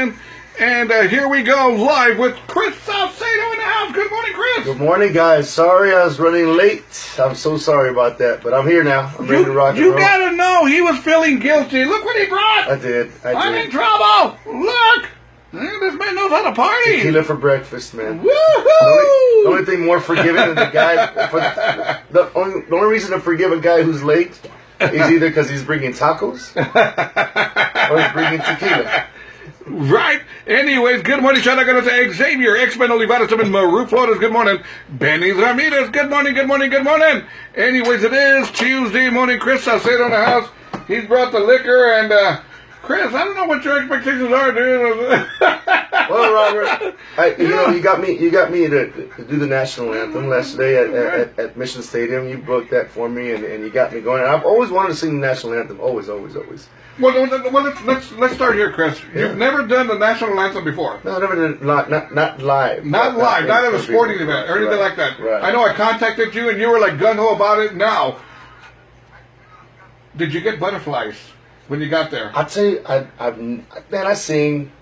in. And here we go, live with Chris Saucedo in the house. Good morning, Chris. Good morning, guys. Sorry I was running late. I'm so sorry about that, but I'm here now. I'm ready to rock and roll. You gotta know, he was feeling guilty. Look what he brought. I did. I'm in trouble. Look. This man knows how to party. Tequila for breakfast, man. Woohoo! The only thing more forgiving than the guy, the only reason to forgive a guy who's late is either because he's bringing tacos or he's bringing tequila. Right. Anyways, good morning. Shout out to Xavier, X-Men Olivares in Maru, Florida. Good morning. Benny Ramirez. Good morning, good morning, good morning. Anyways, it is Tuesday morning. Chris Saucedo in the house. He's brought the liquor and, Chris, I don't know what your expectations are, dude. Well, Robert, you got me to do the national anthem last day at Mission Stadium. You booked that for me, and you got me going. I've always wanted to sing the national anthem. Always. Well, let's start here, Chris. Yeah. You've never done the national anthem before. No, never did. Not live. Not live. Not at a sporting event or anything like that. Right. I know I contacted you, and you were like gung-ho about it. Now, did you get butterflies when you got there? I'll tell you, I sing.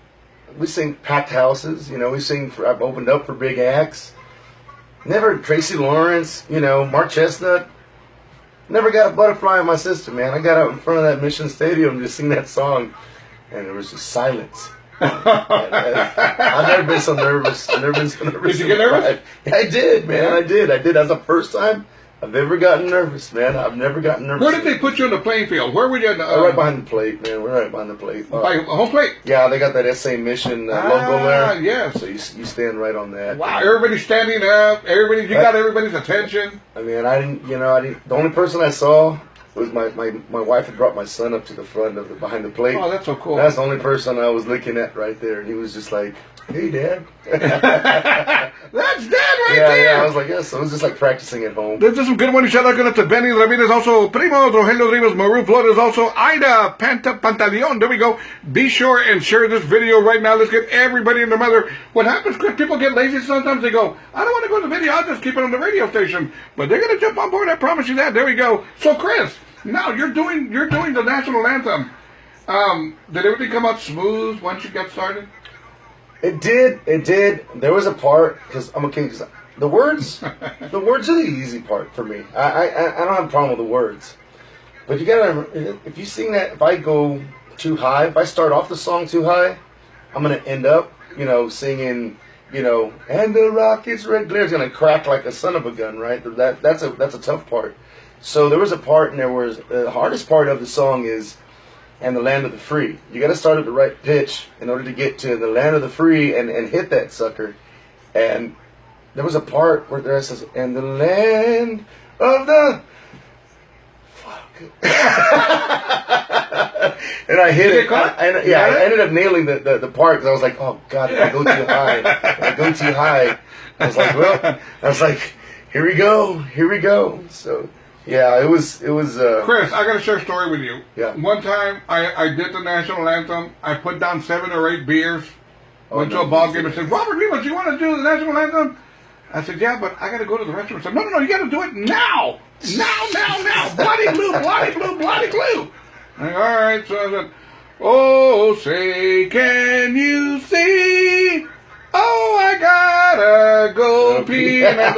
We sing packed houses. We sing. I've opened up for big acts. Never Tracy Lawrence. Mark Chestnut. Never got a butterfly in my system, man. I got out in front of that Mission Stadium to sing that song, and there was just silence. I've never been so nervous. Did you get nervous? I did, man. I did. That's the first time I've ever gotten nervous, man. I've never gotten nervous. Where did they put you in the playing field? Where were you? Right behind the plate, man. We're right behind the plate. By home plate? Yeah, they got that SA Mission logo there. Yes. So you stand right on that. Wow, everybody's standing up. You got everybody's attention. I mean, I didn't. The only person I saw was my wife had brought my son up to the front of behind the plate. Oh, that's so cool. That's the only person I was looking at right there. He was just like, "Hey, Dad." That's Dad there. Yeah, I was like, yes. I was just like practicing at home. There's some good morning shout out to Benny Ramirez, also Primo, Rogelio Rivas, Maru, Florida, is also Ida Pantaleon. There we go. Be sure and share this video right now. Let's get everybody in the mother. What happens, Chris, people get lazy sometimes. They go, I don't want to go to the video. I'll just keep it on the radio station. But they're going to jump on board. I promise you that. There we go. So, Chris, now you're doing the national anthem. Did everything come out smooth once you got started? It did. There was a part, because I'm okay, because the words are the easy part for me. I don't have a problem with the words. But you gotta, if you sing that, if I go too high, if I start off the song too high, I'm gonna end up, singing, and the rocket's red glare is gonna crack like a son of a gun, right? That's a tough part. So there was a part, and there was, the hardest part of the song is, and the land of the free. You got to start at the right pitch in order to get to the land of the free and hit that sucker. And there was a part where there says, and the land of the fuck. And I hit it. I ended up nailing the part because I was like, oh God, if I go too high. I was like, here we go. So. Yeah, it was. Chris, I got to share a story with you. Yeah. One time, I did the national anthem. I put down 7 or 8 beers. Went to a ball game and said, Robert Rivas, you want to do the national anthem? I said, yeah, but I got to go to the restroom. I said, no, you got to do it now. Now. Bloody glue. Like, all right. So I said, oh, say, can you see? Oh, I gotta go pee, and I've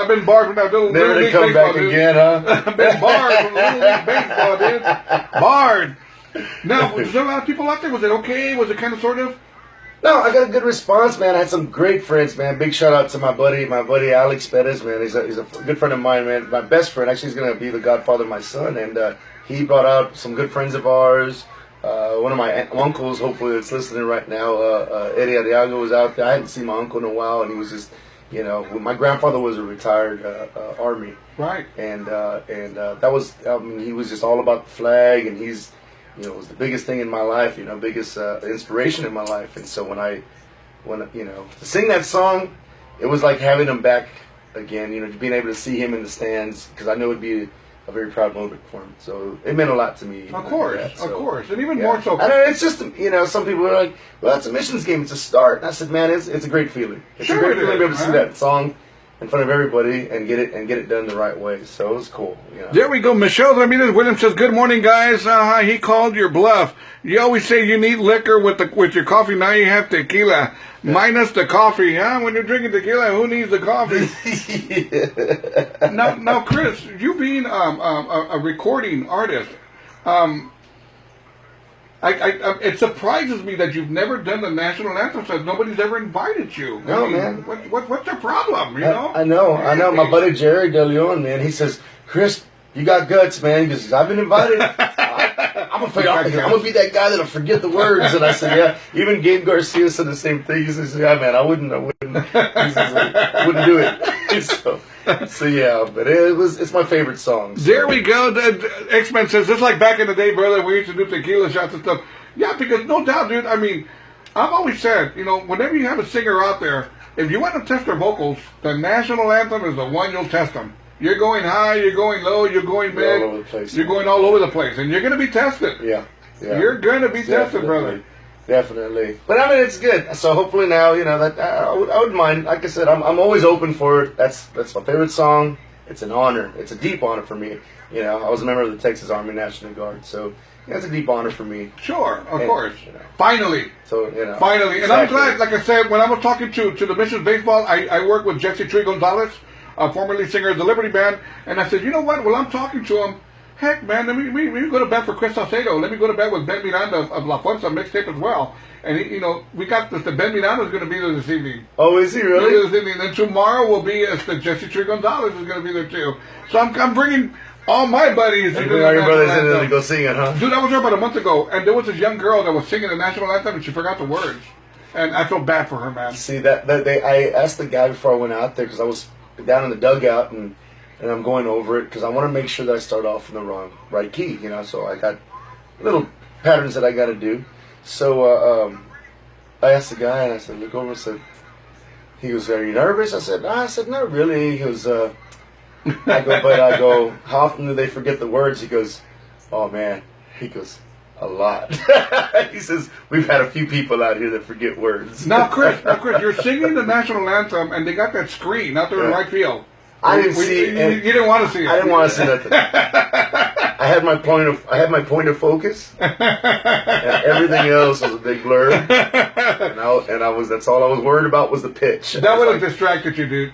been barred from that little league baseball, dude. Again, huh? I've been barred from little league baseball, dude. Barred. Now, was there a lot of people out there? Was it okay? Was it kind of sort of? No, I got a good response, man. I had some great friends, man. Big shout out to my buddy Alex Perez, man. He's a good friend of mine, man. My best friend. Actually, he's gonna be the godfather of my son, and he brought out some good friends of ours. One of my uncles, hopefully, that's listening right now, Eddie Arriaga, was out there. I hadn't seen my uncle in a while, and he was just, my grandfather was a retired Army. Right. And that was, he was just all about the flag, and he's, it was the biggest thing in my life, biggest inspiration in my life. And so when to sing that song, it was like having him back again, being able to see him in the stands, because I know it'd be a very proud moment for him. So it meant a lot to me. Of course. And even more so. I know, it's just, some people are like, well, that's a missions game. It's a start. And I said, man, it's a great feeling. It's a great feeling to be able to sing that song in front of everybody and get it done the right way. So it was cool. You know? There we go. Michelle Ramirez Williams says, "Good morning, guys. He called your bluff. You always say you need liquor with your coffee. Now you have tequila, minus the coffee, huh? When you're drinking tequila, who needs the coffee?" Now, Chris, you being a recording artist, it surprises me that you've never done the national anthem. So nobody's ever invited you. No, man. What's your problem? You know? I know. My buddy Jerry De Leon, man, he says, "Chris, you got guts, man." He goes, "I've been invited. I'm gonna be that guy that'll forget the words." And I said, "Yeah." Even Gabe Garcia said the same thing. He says, "Yeah, man, I wouldn't. He says, I wouldn't do it." So yeah, but it's my favorite song. So. There we go. X-Men says, "Just like back in the day, brother, we used to do tequila shots and stuff." Yeah, because no doubt, dude. I mean, I've always said, you know, whenever you have a singer out there, if you want to test their vocals, the national anthem is the one you'll test them. You're going high, you're going low, you're going mid, all over the place, you're going all over the place, and you're going to be tested. Yeah. You're going to be tested, brother. Definitely. But I mean, it's good. So hopefully now, you know, that I wouldn't mind. Like I said, I'm always open for it. That's my favorite song. It's an honor. It's a deep honor for me. You know, I was a member of the Texas Army National Guard, so yeah, it's a deep honor for me. Sure, of course. You know, finally. So, you know. Finally. And exactly. I'm glad, like I said, when I was talking to the Missions Baseball, I work with Jesse Tree Gonzalez, formerly singer of the Liberty Band, and I said, you know what, well, I'm talking to him. Heck, man, let me go to bat for Chris Saucedo. Let me go to bat with Ben Miranda of La Fuerza mixtape as well. And, you know, we got the Ben Miranda is going to be there this evening. Oh, is he really? This evening. And tomorrow will be the Jesse Tree Gonzalez is going to be there too. So I'm bringing all my buddies. And bring all your brothers in there to go sing it, huh? Dude, I was there about a month ago, and there was this young girl that was singing the national anthem, and she forgot the words. And I felt bad for her, man. See, I asked the guy before I went out there, because I was down in the dugout, and I'm going over it, because I want to make sure that I start off in the right key, you know, so I got little patterns that I got to do. So I asked the guy, and I said, look over, I said, he goes, are you nervous? I said, no. I said, not really. He goes, I go, how often do they forget the words? He goes, oh, man. He goes, a lot. He says, we've had a few people out here that forget words. Now, Chris, you're singing the national anthem, and they got that screen out there in right field. I didn't see it. You didn't want to see it. I didn't want to see nothing. I had my point of focus, and everything else was a big blur. And that's all I was worried about was the pitch. That would have distracted you, dude.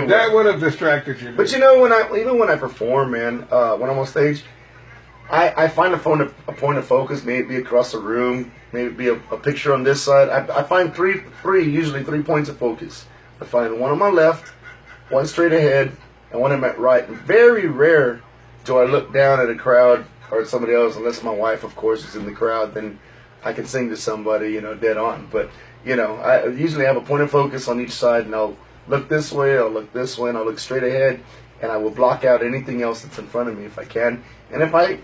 That would have distracted you. Dude. But you know, when I perform, man, when I'm on stage, I find a point of focus. Maybe across the room, maybe a picture on this side. I find usually three points of focus. I find one on my left, one straight ahead, and one in my right. And very rare do I look down at a crowd or at somebody else, unless my wife, of course, is in the crowd. Then I can sing to somebody, you know, dead on. But you know, I usually have a point of focus on each side, and I'll look this way, I'll look this way, and I'll look straight ahead, and I will block out anything else that's in front of me if I can. And if I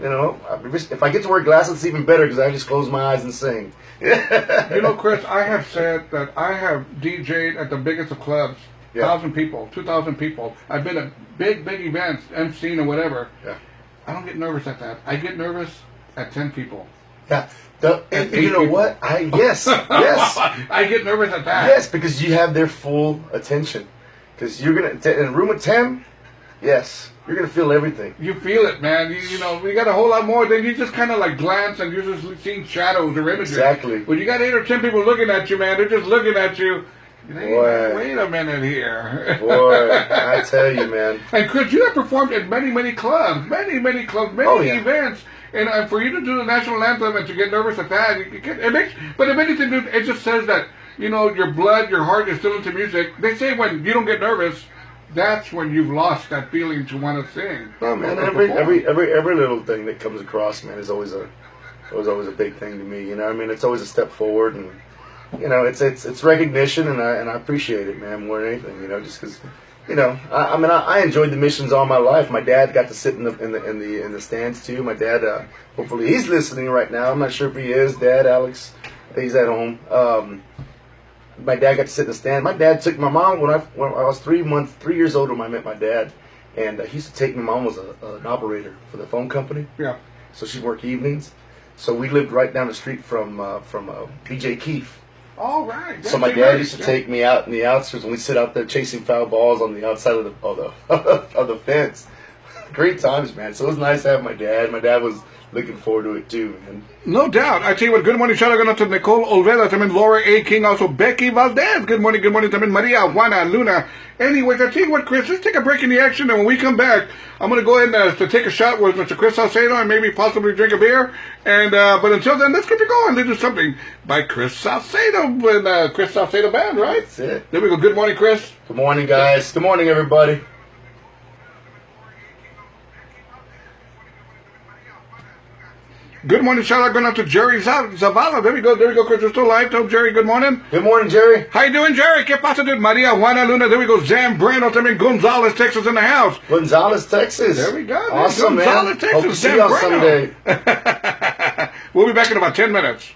get to wear glasses, it's even better because I just close my eyes and sing. You know, Chris, I have said that I have DJ'd at the biggest of clubs. 1,000 people, 2,000 people. I've been at big events, emceeing or whatever. Yeah. I don't get nervous at that. I get nervous at 10 people. Yeah. And you know what? Yes. I get nervous at that. Yes, because you have their full attention. Because you're going to, in a room of 10, yes, you're going to feel everything. You feel it, man. You know, we got a whole lot more. Then you just kind of like glance and you're just seeing shadows or images. Exactly. When you got 8 or 10 people looking at you, man, they're just looking at you. Boy. Wait a minute here. Boy, I tell you, man. And Chris, you have performed at many clubs, many events. And for you to do the national anthem and to get nervous at that, but if anything, dude, it just says that, you know, your blood, your heart is still into music. They say when you don't get nervous, that's when you've lost that feeling to want to sing. Oh man, every little thing that comes across, man, is always a big thing to me. You know, I mean, it's always a step forward, and you know, it's recognition, and I appreciate it, man, more than anything. You know, just because, you know, I enjoyed the missions all my life. My dad got to sit in the stands too. My dad, hopefully he's listening right now. I'm not sure if he is. Dad, Alex, he's at home. My dad got to sit in the stand. My dad took my mom when I was 3 years old when I met my dad, and he used to take my mom was an operator for the phone company. Yeah. So she'd work evenings. So we lived right down the street from BJ Keefe. All right. So my dad used to take me out in the outskirts, and we sit out there chasing foul balls on the outside of the fence. Great times, man. So it was nice to have my dad. My dad was looking forward to it too, man. No doubt. I tell you what, good morning, shout out to Nicole Olvera, también Laura A. King, also Becky Valdez. Good morning, también Maria, Juana, Luna. Anyways, I tell you what, Chris, let's take a break in the action, and when we come back, I'm going to go ahead and to take a shot with Mr. Chris Saucedo and maybe possibly drink a beer. And but until then, let's keep it going. Let's do something by Chris Saucedo with Chris Saucedo Band, right? That's it. There we go. Good morning, Chris. Good morning, guys. Good morning, everybody. Good morning, shout out going out to Jerry Zavala. There we go, Chris. We're still live. Tell Jerry good morning. Good morning, Jerry. How you doing, Jerry? ¿Qué pasa, dude? Maria, Juana, Luna. There we go. Zambrano, también Gonzalez, Texas in the house. Gonzalez, Texas. There we go. Awesome, Gonzalez, man. Texas. Hope to see y'all someday. We'll be back in about 10 minutes.